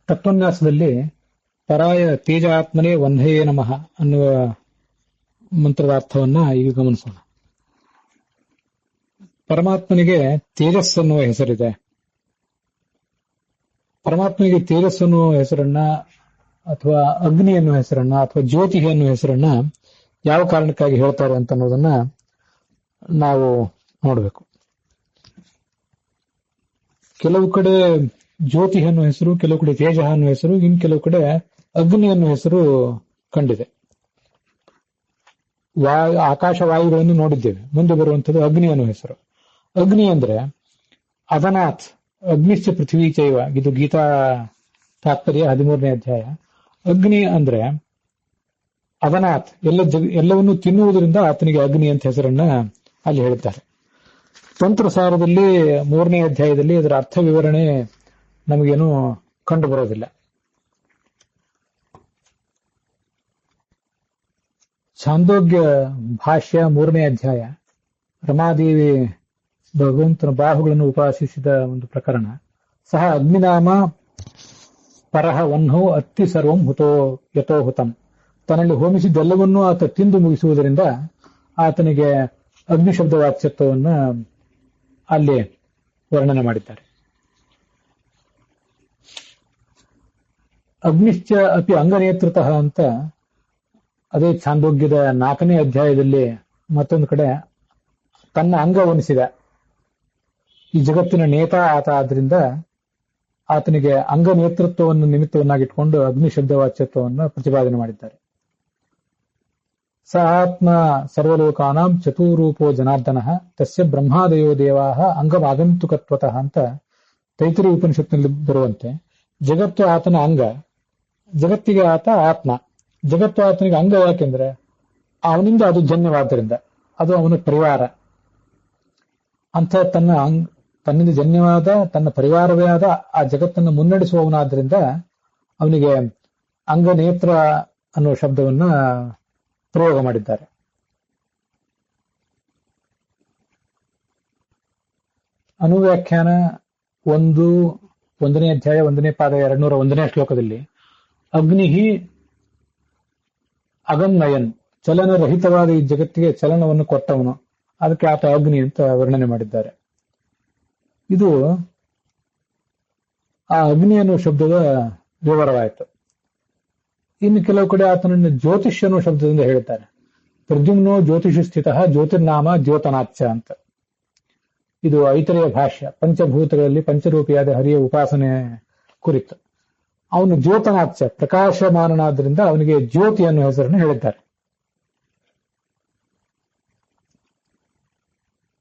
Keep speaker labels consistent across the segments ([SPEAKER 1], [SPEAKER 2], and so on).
[SPEAKER 1] ತತ್ವನ್ಯಾಸದಲ್ಲಿ ಪರಾಯ ತೇಜಾತ್ಮನೇ ವಂದಯೇ ನಮಃ ಅನ್ನುವ ಮಂತ್ರದ ಅರ್ಥವನ್ನ ಈಗ ಗಮನಿಸೋಣ. ಪರಮಾತ್ಮನಿಗೆ ತೇಜಸ್ ಅನ್ನುವ ಹೆಸರಿದೆ. ಪರಮಾತ್ಮನಿಗೆ ತೇಜಸ್ ಅನ್ನುವ ಹೆಸರನ್ನ ಅಥವಾ ಅಗ್ನಿ ಅನ್ನುವ ಹೆಸರನ್ನ ಅಥವಾ ಜ್ಯೋತಿ ಅನ್ನುವ ಹೆಸರನ್ನ ಯಾವ ಕಾರಣಕ್ಕಾಗಿ ಹೇಳ್ತಾರೆ ಅಂತ ಅನ್ನೋದನ್ನ ನಾವು ನೋಡಬೇಕು. ಕೆಲವು ಕಡೆ ಜ್ಯೋತಿ ಅನ್ನುವ ಹೆಸರು, ಕೆಲವು ಕಡೆ ತೇಜ ಅನ್ನುವ ಹೆಸರು, ಇನ್ ಕೆಲವು ಕಡೆ ಅಗ್ನಿ ಅನ್ನುವ ಹೆಸರು ಕಂಡಿದೆ. ಆಕಾಶವಾಯುಗಳನ್ನು ನೋಡಿದ್ದೇವೆ. ಮುಂದೆ ಬರುವಂತದ್ದು ಅಗ್ನಿ ಅನ್ನುವ ಹೆಸರು. ಅಗ್ನಿ ಅಂದ್ರೆ ಅದನಾಥ್, ಅಗ್ನಿಶ್ಚ ಪೃಥ್ವಿ ಚೈವ, ಇದು ಗೀತಾ ತಾತ್ಪರ್ಯ 13ನೇ ಅಧ್ಯಾಯ. ಅಗ್ನಿ ಅಂದ್ರೆ ಅದನಾಥ್, ಎಲ್ಲವನ್ನೂ ತಿನ್ನುವುದರಿಂದ ಆತನಿಗೆ ಅಗ್ನಿ ಅಂತ ಹೆಸರನ್ನ ಅಲ್ಲಿ ಹೇಳ್ತಾರೆ. ತಂತ್ರಸಾರದಲ್ಲಿ 3ನೇ ಅಧ್ಯಾಯದಲ್ಲಿ ಅದರ ಅರ್ಥ ವಿವರಣೆ ನಮಗೇನು ಕಂಡು ಬರೋದಿಲ್ಲ. ಛಾಂದೋಗ್ಯ ಭಾಷ್ಯ 3ನೇ ಅಧ್ಯಾಯ, ರಮಾದೇವಿ ಭಗವಂತನ ಬಾಹುಗಳನ್ನು ಉಪಾಸಿಸಿದ ಒಂದು ಪ್ರಕರಣ. ಸಹ ಅಗ್ನಿನಾಮ ಪರಹ ವನ್ಹೋ ಅತ್ತಿ ಸರ್ವಂ ಹುತೋ ಯಥೋ ಹುತಂ, ತನ್ನಲ್ಲಿ ಹೋಮಿಸಿದ್ದೆಲ್ಲವನ್ನೂ ಆತ ತಿಂದು ಮುಗಿಸುವುದರಿಂದ ಆತನಿಗೆ ಅಗ್ನಿ ಶಬ್ದ ವಾಚ್ಯತ್ವವನ್ನು ಅಲ್ಲಿ ವರ್ಣನೆ ಮಾಡಿದ್ದಾರೆ. ಅಗ್ನಿಶ್ಚ ಅಪಿ ಅಂಗನೇತೃತಃ ಅಂತ ಅದೇ ಛಾಂದೋಗ್ಯದ 4ನೇ ಅಧ್ಯಾಯದಲ್ಲಿ ಮತ್ತೊಂದು ಕಡೆ ತನ್ನ ಅಂಗವನಿಸಿದ, ಈ ಜಗತ್ತಿನ ನೇತಾ ಆತ ಆದ್ರಿಂದ ಆತನಿಗೆ ಅಂಗ ನೇತೃತ್ವವನ್ನು ನಿಮಿತ್ತವನ್ನಾಗಿಟ್ಕೊಂಡು ಅಗ್ನಿ ಶಬ್ದವಾಚ್ಯತ್ವವನ್ನು ಪ್ರತಿಪಾದನೆ ಮಾಡಿದ್ದಾರೆ. ಸ ಆತ್ಮ ಸರ್ವಲೋಕಾನಾಂ ಚತುರೂಪೋ ಜನಾರ್ದನ ತಸ್ಯ ಬ್ರಹ್ಮಾದಯೋ ದೇವಾಹ ಅಂಗಮಾಗಂತುಕತ್ವತಃ ಅಂತ ತೈತರಿ ಉಪನಿಷತ್ನಲ್ಲಿ ಬರುವಂತೆ ಜಗತ್ತು ಆತನ ಅಂಗ, ಜಗತ್ತಿಗೆ ಆತ ಆತ್ಮ. ಜಗತ್ತು ಆತನಿಗೆ ಅಂಗ ಯಾಕೆಂದ್ರೆ ಅವನಿಂದ ಅದು ಜನ್ಯವಾದ್ದರಿಂದ, ಅದು ಅವನ ಪರಿವಾರ ಅಂತ ತನ್ನಿಂದ ಜನ್ಯವಾದ ತನ್ನ ಪರಿವಾರವೇ ಆದ ಆ ಜಗತ್ತನ್ನು ಮುನ್ನಡೆಸುವವನಾದ್ರಿಂದ ಅವನಿಗೆ ಅಂಗನೇತ್ರ ಅನ್ನುವ ಶಬ್ದವನ್ನ ಪ್ರಯೋಗ ಮಾಡಿದ್ದಾರೆ. ಅನುವ್ಯಾಖ್ಯಾನ 1ನೇ ಅಧ್ಯಾಯ 1ನೇ ಪಾದ 201ನೇ ಶ್ಲೋಕದಲ್ಲಿ ಅಗ್ನಿ ಅಗನ್ನಯನ್, ಚಲನರಹಿತವಾದ ಈ ಜಗತ್ತಿಗೆ ಚಲನವನ್ನು ಕೊಟ್ಟವನು, ಅದಕ್ಕೆ ಆತ ಅಗ್ನಿ ಅಂತ ವರ್ಣನೆ ಮಾಡಿದ್ದಾರೆ. ಇದು ಆ ಅಗ್ನಿ ಅನ್ನುವ ಶಬ್ದದ ವಿವರವಾಯಿತು. ಇನ್ನು ಕೆಲವು ಕಡೆ ಆತನನ್ನು ಜ್ಯೋತಿಷ್ ಅನ್ನುವ ಶಬ್ದದಿಂದ ಹೇಳ್ತಾರೆ. ಪ್ರದ್ಯುಮ್ನೋ ಜ್ಯೋತಿಷು ಸ್ಥಿತ ಜ್ಯೋತಿರ್ನಾಮ ದ್ಯೋತನಾಚ್ಯ ಅಂತ. ಇದು ಐತರೆಯ ಭಾಷ್ಯ, ಪಂಚಭೂತಗಳಲ್ಲಿ ಪಂಚರೂಪಿಯಾದ ಹರಿಯ ಉಪಾಸನೆ ಕುರಿತು. ಅವನು ದ್ಯೋತನಾಚ್ಯ, ಪ್ರಕಾಶಮಾನನಾದ್ರಿಂದ ಅವನಿಗೆ ಜ್ಯೋತಿ ಅನ್ನುವ ಹೆಸರನ್ನು ಹೇಳಿದ್ದಾರೆ.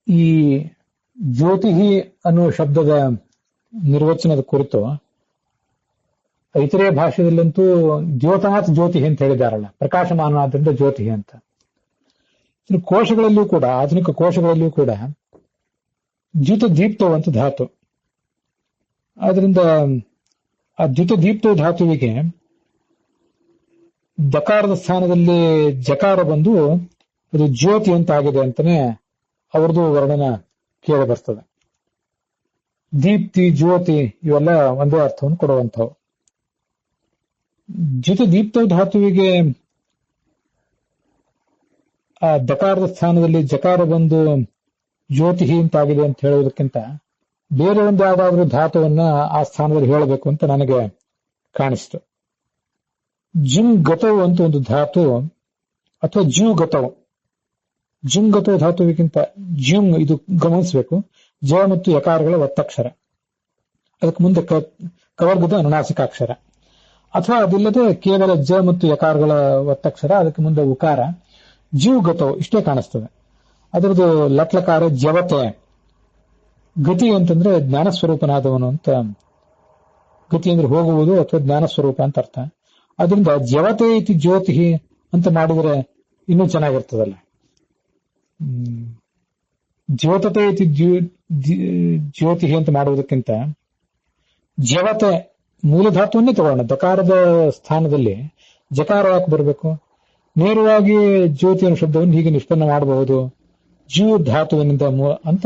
[SPEAKER 1] ಈ ಜ್ಯೋತಿ ಅನ್ನುವ ಶಬ್ದದ ನಿರ್ವಚನದ ಕುರಿತು ಐತರೆಯ ಭಾಷೆಯಲ್ಲಂತೂ ದ್ಯೋತನಾಥ್ ಜ್ಯೋತಿ ಅಂತ ಹೇಳಿದಾರಲ್ಲ, ಪ್ರಕಾಶಮಾನನಾದ್ರಿಂದ ಜ್ಯೋತಿ ಅಂತ. ಕೋಶಗಳಲ್ಲಿಯೂ ಕೂಡ, ಆಧುನಿಕ ಕೋಶಗಳಲ್ಲಿಯೂ ಕೂಡ ದ್ಯುತ ದೀಪ್ತವಂತ ಧಾತು. ಆದ್ರಿಂದ ಆ ದ್ಯುತ ದೀಪ್ತ ಧಾತುವಿಗೆ ದಕಾರದ ಸ್ಥಾನದಲ್ಲಿ ಜಕಾರ ಬಂದು ಅದು ಜ್ಯೋತಿ ಅಂತ ಆಗಿದೆ ಅಂತಾನೆ ಅವ್ರದ್ದು ವರ್ಣನ ಕೇಳಿ ಬರ್ತದೆ. ದೀಪ್ತಿ, ಜ್ಯೋತಿ ಇವೆಲ್ಲ ಒಂದೇ ಅರ್ಥವನ್ನು ಕೊಡುವಂಥವು. ದ್ಯುತ ದೀಪ್ತ ಧಾತುವಿಗೆ ಆ ದಕಾರದ ಸ್ಥಾನದಲ್ಲಿ ಜಕಾರ ಬಂದು ಜ್ಯೋತಿ ಅಂತಾಗಿದೆ ಅಂತ ಹೇಳುವುದಕ್ಕಿಂತ ಬೇರೆ ಒಂದು ಯಾವ್ದಾದ್ರೂ ಧಾತುವನ್ನ ಆ ಸ್ಥಾನದಲ್ಲಿ ಹೇಳಬೇಕು ಅಂತ ನನಗೆ ಕಾಣಿಸ್ತು. ಜಿಮ್ ಗತವು ಅಂತ ಒಂದು ಧಾತು, ಅಥವಾ ಜ್ಯೂ ಗತವು. ಜಿಮ್ ಗತವು ಧಾತುವಿಗಿಂತ ಜಿಮ್, ಇದು ಗಮನಿಸಬೇಕು, ಜ ಮತ್ತು ಯಕಾರಗಳ ಒತ್ತಕ್ಷರ, ಅದಕ್ಕೆ ಮುಂದೆ ಕವರ್ಗದ ಅನುನಾಸಿಕಾಕ್ಷರ. ಅಥವಾ ಅದಿಲ್ಲದೆ ಕೇವಲ ಜ ಮತ್ತು ಯಕಾರಗಳ ಒತ್ತಕ್ಷರ, ಅದಕ್ಕೆ ಮುಂದೆ ಉಕಾರ. ಜೀವ್ ಗತವು ಇಷ್ಟೇ ಕಾಣಿಸ್ತದೆ. ಅದರದ್ದು ಲಟ್ಲಕಾರ ಜವತೆ. ಗತಿ ಅಂತಂದ್ರೆ ಜ್ಞಾನಸ್ವರೂಪನಾದವನು ಅಂತ. ಗತಿ ಅಂದ್ರೆ ಹೋಗುವುದು ಅಥವಾ ಜ್ಞಾನಸ್ವರೂಪ ಅಂತ ಅರ್ಥ. ಅದರಿಂದ ಜವತೆ ಇತಿ ಜ್ಯೋತಿ ಅಂತ ಮಾಡಿದರೆ ಇನ್ನೂ ಚೆನ್ನಾಗಿರ್ತದಲ್ಲ. ಜ್ಯೋತತೆ ಇತಿ ಜ್ಯೋತಿ ಅಂತ ಮಾಡುವುದಕ್ಕಿಂತ ಜವತೆ ಮೂಲಧಾತುವನ್ನೇ ತಗೊಳ್ಳೋಣ. ದಕಾರದ ಸ್ಥಾನದಲ್ಲಿ ಜಕಾರ ಯಾಕೆ ಬರಬೇಕು? ನೇರವಾಗಿ ಜ್ಯೋತಿ ಅನ್ನೋ ಶಬ್ದವನ್ನು ಹೀಗೆ ನಿಷ್ಪನ್ನ ಮಾಡಬಹುದು, ಜೀವ ಧಾತುವಿನಿಂದ ಅಂತ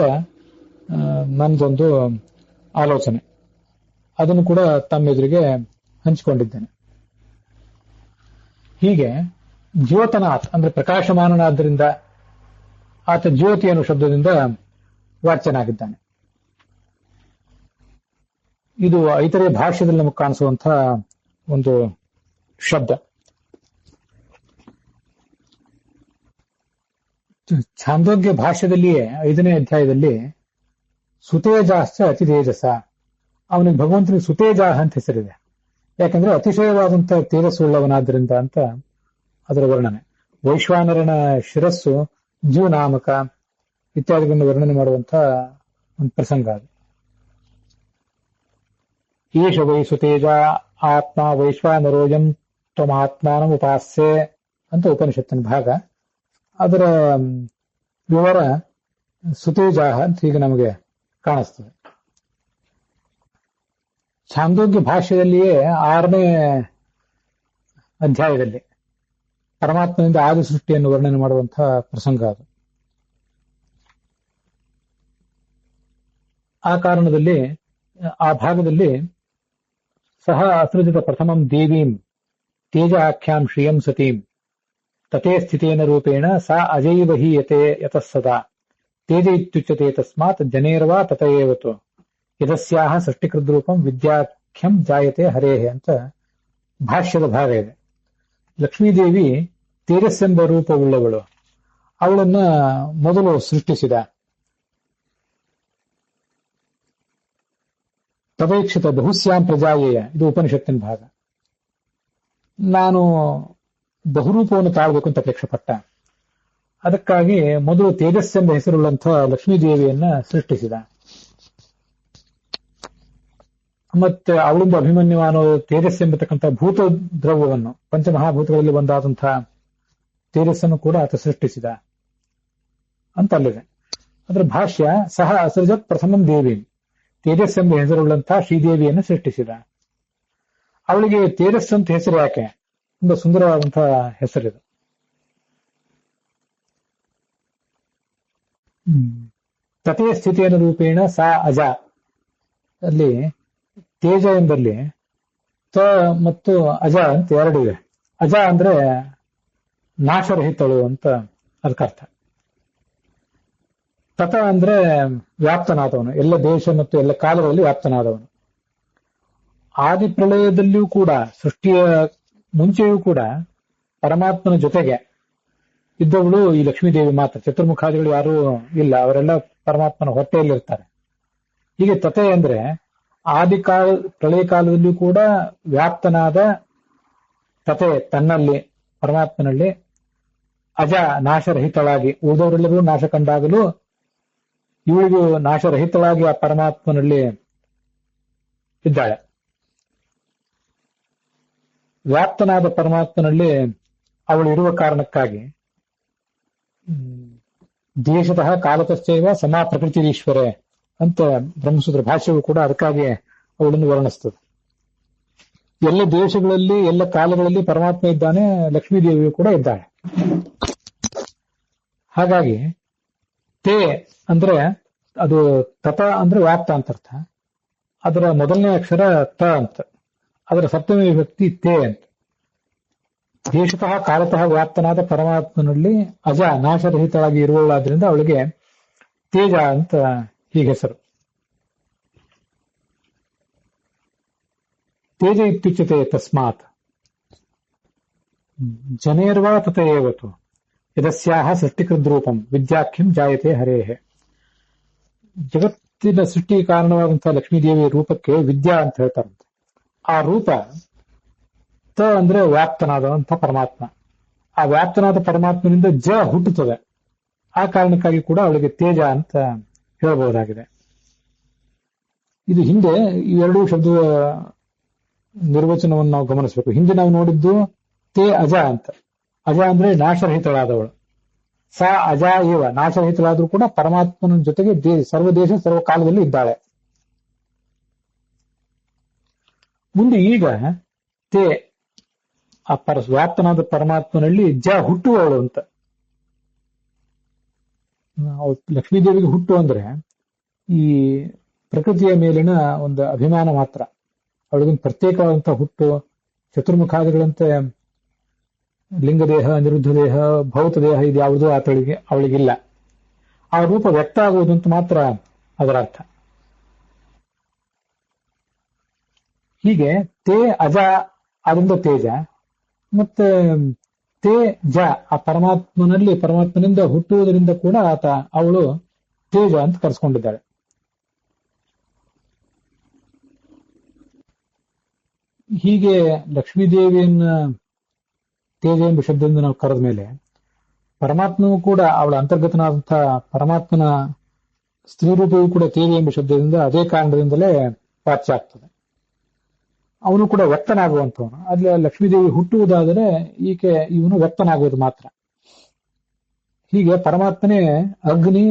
[SPEAKER 1] ನನ್ನದೊಂದು ಆಲೋಚನೆ. ಅದನ್ನು ಕೂಡ ತಮ್ಮೆದುರಿಗೆ ಹಂಚಿಕೊಂಡಿದ್ದೇನೆ. ಹೀಗೆ ಜ್ಯೋತನಾಥ್ ಅಂದ್ರೆ ಪ್ರಕಾಶಮಾನನಾದ್ದರಿಂದ ಆತ ಜ್ಯೋತಿ ಅನ್ನೋ ಶಬ್ದದಿಂದ ವಾಚ್ಯನಾಗಿದ್ದಾನೆ. ಇದು ಐತರೆಯ ಭಾಷ್ಯದಲ್ಲಿ ನಮಗೆ ಕಾಣಿಸುವಂತಹ ಒಂದು ಶಬ್ದ. ಛಾಂದೋಗ್ಯ ಭಾಷ್ಯದಲ್ಲಿಯೇ 5ನೇ ಅಧ್ಯಾಯದಲ್ಲಿ ಸುತೇಜಾಶ್ಚ ಅತಿ ತೇಜಸ, ಅವನಿಗೆ ಭಗವಂತನಿಗೆ ಸುತೇಜಾಹ ಅಂತ ಹೆಸರಿದೆ. ಯಾಕಂದ್ರೆ ಅತಿಶಯವಾದಂತಹ ತೇಜಸ್ಸುಳ್ಳವನಾದ್ರಿಂದ ಅಂತ ಅದರ ವರ್ಣನೆ. ವೈಶ್ವಾನರನ ಶಿರಸ್ಸು ಜೀವನಾಮಕ ಇತ್ಯಾದಿಗಳನ್ನು ವರ್ಣನೆ ಮಾಡುವಂತಹ ಒಂದು ಪ್ರಸಂಗ ಅದು. ಈಶ ವೈ ಸುತೇಜ ಆತ್ಮ ವೈಶ್ವಾನರೋಯಂ ತ್ವಮಾತ್ಮಾನಂ ಉಪಾಸ್ಯೆ ಅಂತ ಉಪನಿಷತ್ತಿನ ಭಾಗ. ಅದರ ವಿವರ ಸುತೇಜಾಹ ಅಂತ ಹೀಗೆ ನಮಗೆ ಕಾಣಿಸ್ತದೆ. ಛಾಂದೋಗ್ಯ ಭಾಷ್ಯದಲ್ಲಿಯೇ 6ನೇ ಅಧ್ಯಾಯದಲ್ಲಿ ಪರಮಾತ್ಮನಿಂದ ಆದಿ ಸೃಷ್ಟಿಯನ್ನು ವರ್ಣನೆ ಮಾಡುವಂತಹ ಪ್ರಸಂಗ ಅದು. ಆ ಕಾರಣದಲ್ಲಿ ಆ ಭಾಗದಲ್ಲಿ ಸಹ ಅಸೃಜತ ಪ್ರಥಮಂ ದೇವೀಂ ತೇಜ ಆಖ್ಯಾಂ ಶ್ರಿಯಂ ಸತೀಂ ತತೆ ಸ್ಥಿತೇನ ರೂಪೇಣ ಸಾ ಅಜೈವ ಹಿ ಯತಃ ಸದಾ ತೇಜ ಇತ್ಯುಚ್ಯತೆ ತಸ್ಮಾತ್ ಜನೇರ್ವಾ ತತಯೇವತು ಯದಸ್ಯಾಹ ಸೃಷ್ಟಿಕೃದ್ರೂಪಂ ವಿದ್ಯಾಖ್ಯಂ ಜಾಯತೆ ಹರೇಹೆ ಅಂತ ಭಾಷ್ಯದ ಭಾಗ ಇದೆ. ಲಕ್ಷ್ಮೀದೇವಿ ತೇಜಸ್ಸೆಂಬ ರೂಪವುಳ್ಳವಳು. ಅವಳನ್ನ ಮೊದಲು ಸೃಷ್ಟಿಸಿದ. ತದೈಕ್ಷಿತ ಬಹುಸ್ಯಾಂ ಪ್ರಜಾಯೇಯ, ಇದು ಉಪನಿಷತ್ತಿನ ಭಾಗ. ನಾನು ಬಹುರೂಪವನ್ನು ತಾಳಬೇಕು ಅಂತ ಅಪೇಕ್ಷೆ ಪಟ್ಟ. ಅದಕ್ಕಾಗಿ ಮೊದಲು ತೇಜಸ್ಸೆಂಬ ಹೆಸರುಳ್ಳಂತಹ ಲಕ್ಷ್ಮೀದೇವಿಯನ್ನ ಸೃಷ್ಟಿಸಿದ. ಮತ್ತೆ ಅವಳಿಂದ ಅಭಿಮನ್ಯುವಾನು ತೇಜಸ್ಸೆಂಬತಕ್ಕಂಥ ಭೂತ ದ್ರವ್ಯವನ್ನು, ಪಂಚಮಹಾಭೂತಗಳಲ್ಲಿ ಒಂದಾದಂತಹ ತೇಜಸ್ಸನ್ನು ಕೂಡ ಆತ ಸೃಷ್ಟಿಸಿದ ಅಂತ ಅಲ್ಲಿದೆ. ಅದರ ಭಾಷ್ಯ ಸಹ ಅಸೃಜತ್ ಪ್ರಥಮಂ ದೇವಿ, ತೇಜಸ್ಸೆಂಬ ಹೆಸರುಳ್ಳಂತಹ ಶ್ರೀದೇವಿಯನ್ನು ಸೃಷ್ಟಿಸಿದ. ಅವಳಿಗೆ ತೇಜಸ್ಸಂತ ಹೆಸರು ಯಾಕೆ? ತುಂಬಾ ಸುಂದರವಾದಂತಹ ಹೆಸರಿದು. ತಥೇ ಸ್ಥಿತಿಯನ್ನು ರೂಪೇಣ ಸಾ ಅಜ, ಅಲ್ಲಿ ತೇಜ ಎಂಬಲ್ಲಿ ತ ಮತ್ತು ಅಜ ಅಂತ ಎರಡಿವೆ. ಅಜ ಅಂದ್ರೆ ನಾಶರಹಿತಳು ಅಂತ ಅದಕ್ಕರ್ಥ. ತತ ಅಂದ್ರೆ ವ್ಯಾಪ್ತನಾದವನು, ಎಲ್ಲ ದೇಶ ಮತ್ತು ಎಲ್ಲ ಕಾಲಗಳಲ್ಲಿ ವ್ಯಾಪ್ತನಾದವನು. ಆದಿ ಪ್ರಳಯದಲ್ಲಿಯೂ ಕೂಡ, ಸೃಷ್ಟಿಯ ಮುಂಚೆಯೂ ಕೂಡ ಪರಮಾತ್ಮನ ಜೊತೆಗೆ ಇದ್ದವಳು ಈ ಲಕ್ಷ್ಮೀದೇವಿ ಮಾತ್ರ. ಚತುರ್ಮುಖಾದಿಗಳು ಯಾರೂ ಇಲ್ಲ, ಅವರೆಲ್ಲ ಪರಮಾತ್ಮನ ಹೊಟ್ಟೆಯಲ್ಲಿರ್ತಾರೆ. ಹೀಗೆ ತತೆ ಅಂದ್ರೆ ಪ್ರಳಯ ಕಾಲದಲ್ಲಿಯೂ ಕೂಡ ವ್ಯಾಪ್ತನಾದ ತತೆ ತನ್ನಲ್ಲಿ, ಪರಮಾತ್ಮನಲ್ಲಿ, ಅಜ ನಾಶರಹಿತಳಾಗಿ, ಉಳಿದವರೆಲ್ಲರೂ ನಾಶ ಕಂಡಾಗಲೂ ಇವಳಿಗೂ ನಾಶರಹಿತಳಾಗಿ ಆ ಪರಮಾತ್ಮನಲ್ಲಿ ಇದ್ದಾಳೆ. ವ್ಯಾಪ್ತನಾದ ಪರಮಾತ್ಮನಲ್ಲಿ ಅವಳು ಇರುವ ಕಾರಣಕ್ಕಾಗಿ ದೇಶತಃ ಕಾಲತಶ್ಚೈವ ಸಮಾ ಪ್ರಕೃತಿರೀಶ್ವರೇ ಅಂತ ಬ್ರಹ್ಮಸೂತ್ರ ಭಾಷ್ಯವು ಕೂಡ ಅದಕ್ಕಾಗಿ ಅವಳನ್ನು ವರ್ಣಿಸ್ತದೆ. ಎಲ್ಲ ದೇಶಗಳಲ್ಲಿ ಎಲ್ಲ ಕಾಲಗಳಲ್ಲಿ ಪರಮಾತ್ಮ ಇದ್ದಾನೆ, ಲಕ್ಷ್ಮೀದೇವಿಯು ಕೂಡ ಇದ್ದಾಳೆ. ಹಾಗಾಗಿ ತೇ ಅಂದ್ರೆ ಅದು ತತ ಅಂದ್ರೆ ವ್ಯಾಪ್ತ ಅಂತ ಅರ್ಥ. ಅದರ ಮೊದಲನೇ ಅಕ್ಷರ ತ ಅಂತ, ಅದರ ಸಪ್ತಮಿ ವಿಭಕ್ತಿ ತೇ ಅಂತ. ದೇಶತಃ ಕಾಲತಃ ವ್ಯಾಪ್ತನಾದ ಪರಮಾತ್ಮನಲ್ಲಿ ಅಜ ನಾಶರಹಿತಳಾಗಿ ಇರುವಳಾದ್ರಿಂದ ಅವಳಿಗೆ ತೇಜ ಅಂತ ಹೀಗೆ ಹೆಸರು. ತೇಜ ಇತ್ಯುಚ್ಯತೆ ತಸ್ಮಾತ್ ಜನೇರ್ವಾ ತತಯೇವತು ಯದಸ್ಯಾಹ ಸೃಷ್ಟಿಕೃದ್ರೂಪಂ ವಿದ್ಯಾಖ್ಯಂ ಜಾಯತೆ ಹರೇಹೆ. ಜಗತ್ತಿನ ಸೃಷ್ಟಿ ಕಾರಣವಾದಂತಹ ಲಕ್ಷ್ಮೀದೇವಿಯ ರೂಪಕ್ಕೆ ವಿದ್ಯಾ ಅಂತ ಹೇಳ್ತಾರಂತೆ. ಆ ರೂಪ ತ ಅಂದ್ರೆ ವ್ಯಾಪ್ತನಾದಂಥ ಪರಮಾತ್ಮ. ಆ ವ್ಯಾಪ್ತನಾದ ಪರಮಾತ್ಮನಿಂದ ಜ ಹುಟ್ಟುತ್ತದೆ. ಆ ಕಾರಣಕ್ಕಾಗಿ ಕೂಡ ಅವಳಿಗೆ ತೇಜ ಅಂತ ಹೇಳಬಹುದಾಗಿದೆ. ಇದು ಹಿಂದೆ ಈ ಎರಡೂ ಶಬ್ದದ ನಿರ್ವಚನವನ್ನು ನಾವು ಗಮನಿಸಬೇಕು. ಹಿಂದೆ ನಾವು ನೋಡಿದ್ದು ತೇ ಅಜ ಅಂತ. ಅಜ ಅಂದ್ರೆ ನಾಶರಹಿತಳಾದವಳು. ಸಾ ಅಜ ಇವ, ನಾಶರಹಿತಳಾದ್ರೂ ಕೂಡ ಪರಮಾತ್ಮನ ಜೊತೆಗೆ ಸರ್ವದೇಶ ಸರ್ವಕಾಲದಲ್ಲಿ ಇದ್ದಾಳೆ. ಮುಂದೆ ಈಗ ತೇ ಆ ವ್ಯಾಪ್ತನಾದ ಪರಮಾತ್ಮನಲ್ಲಿ ಜ ಹುಟ್ಟುವವಳು ಅಂತ. ಲಕ್ಷ್ಮೀದೇವಿಗೆ ಹುಟ್ಟು ಅಂದ್ರೆ ಈ ಪ್ರಕೃತಿಯ ಮೇಲಿನ ಒಂದು ಅಭಿಮಾನ ಮಾತ್ರ. ಅವಳಿಗಿನ ಪ್ರತ್ಯೇಕವಾದಂತಹ ಹುಟ್ಟು, ಚತುರ್ಮುಖಾದಿಗಳಂತೆ ಲಿಂಗದೇಹ, ಅನಿರುದ್ಧ ದೇಹ, ಭೌತ ದೇಹ ಇದು ಯಾವುದೂ ಅವಳಿಗಿಲ್ಲ. ಆ ರೂಪ ವ್ಯಕ್ತ ಆಗುವುದಂತ ಮಾತ್ರ ಅದರ ಅರ್ಥ. ಹೀಗೆ ತೇ ಅಜ ಅದರಿಂದ ತೇಜ, ಮತ್ತೆ ತೇಜ ಆ ಪರಮಾತ್ಮನಿಂದ ಹುಟ್ಟುವುದರಿಂದ ಕೂಡ ಅವಳು ತೇಜ ಅಂತ ಕರೆಸ್ಕೊಂಡಿದ್ದಾಳೆ. ಹೀಗೆ ಲಕ್ಷ್ಮೀದೇವಿಯನ್ನ ತೇಜ ಎಂಬ ಶಬ್ದದಿಂದ ನಾವು ಕರೆದ ಮೇಲೆ ಪರಮಾತ್ಮನೂ ಕೂಡ ಅವಳ ಅಂತರ್ಗತನಾದಂತಹ ಪರಮಾತ್ಮನ ಸ್ತ್ರೀ ರೂಪವೂ ಕೂಡ ತೇಜ ಎಂಬ ಶಬ್ದದಿಂದ ಅದೇ ಕಾರಣದಿಂದಲೇ ವಾಚ್ಯ ಆಗ್ತದೆ. ಅವನು ಕೂಡ ವ್ಯಕ್ತನಾಗುವಂಥವನು. ಅಲ್ಲಿ ಲಕ್ಷ್ಮೀದೇವಿ ಹುಟ್ಟುವುದಾದರೆ ಇವನು ವ್ಯಕ್ತನಾಗುವುದು ಮಾತ್ರ. ಹೀಗೆ ಪರಮಾತ್ಮನೇ ಅಗ್ನಿ,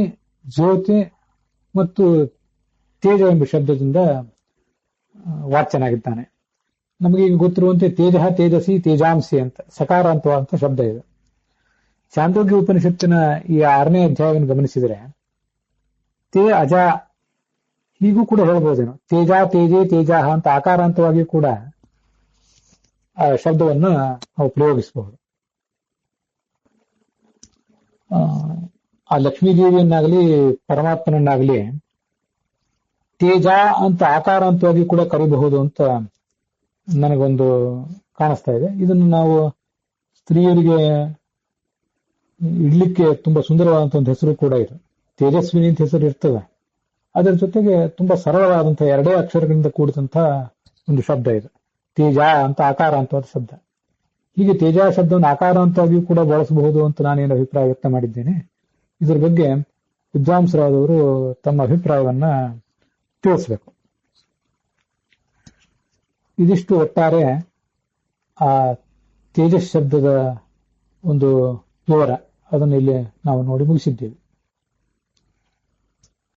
[SPEAKER 1] ಜ್ಯೋತಿ ಮತ್ತು ತೇಜ ಎಂಬ ಶಬ್ದದಿಂದ ವಾಚ್ಯನಾಗಿದ್ದಾನೆ. ನಮಗೆ ಈಗ ಗೊತ್ತಿರುವಂತೆ ತೇಜ, ತೇಜಸಿ, ತೇಜಾಂಸಿ ಅಂತ ಸಕಾರಾಂತವಾದಂಥ ಶಬ್ದ ಇದೆ. ಚಾಂದೋಗ್ಯ ಉಪನಿಷತ್ತಿನ ಈ 6ನೇ ಅಧ್ಯಾಯವನ್ನು ಗಮನಿಸಿದರೆ ತೇ ಅಜ ಹೀಗೂ ಕೂಡ ಹೇಳ್ಬೋದೇನು, ತೇಜ, ತೇಜೆ, ತೇಜಾಹ ಅಂತ ಆಕಾರಾಂತವಾಗಿ ಕೂಡ ಆ ಶಬ್ದವನ್ನು ನಾವು ಪ್ರಯೋಗಿಸಬಹುದು. ಆ ಲಕ್ಷ್ಮೀದೇವಿಯನ್ನಾಗಲಿ ಪರಮಾತ್ಮನನ್ನಾಗಲಿ ತೇಜ ಅಂತ ಆಕಾರಾಂತವಾಗಿ ಕೂಡ ಕರೀಬಹುದು ಅಂತ ನನಗೊಂದು ಕಾಣಿಸ್ತಾ ಇದೆ. ಇದನ್ನು ನಾವು ಸ್ತ್ರೀಯರಿಗೆ ಇಡ್ಲಿಕ್ಕೆ ತುಂಬಾ ಸುಂದರವಾದಂಥ ಒಂದು ಹೆಸರು ಕೂಡ ಇದೆ. ತೇಜಸ್ವಿನಿ ಅಂತ ಹೆಸರು ಇರ್ತದೆ. ಅದರ ಜೊತೆಗೆ ತುಂಬಾ ಸರಳವಾದಂತಹ 2 ಅಕ್ಷರಗಳಿಂದ ಕೂಡಿದಂತಹ ಒಂದು ಶಬ್ದ ಇದು. ತೇಜ ಅಂತ ಆಕಾರಾಂತವಾದ ಶಬ್ದ. ಹೀಗೆ ತೇಜ ಶಬ್ದವನ್ನು ಆಕಾರಾಂತವಾಗಿಯೂ ಕೂಡ ಬಳಸಬಹುದು ಅಂತ ನಾನೇನು ಅಭಿಪ್ರಾಯ ವ್ಯಕ್ತ ಮಾಡಿದ್ದೇನೆ. ಇದರ ಬಗ್ಗೆ ವಿದ್ವಾಂಸರಾದವರು ತಮ್ಮ ಅಭಿಪ್ರಾಯವನ್ನ ತಿಳಿಸಬೇಕು. ಇದಿಷ್ಟು ಒಟ್ಟಾರೆ ಆ ತೇಜಸ್ ಶಬ್ದದ ಒಂದು ವಿವರ. ಅದನ್ನು ಇಲ್ಲಿ ನಾವು ನೋಡಿ ಮುಗಿಸಿದ್ದೇವೆ.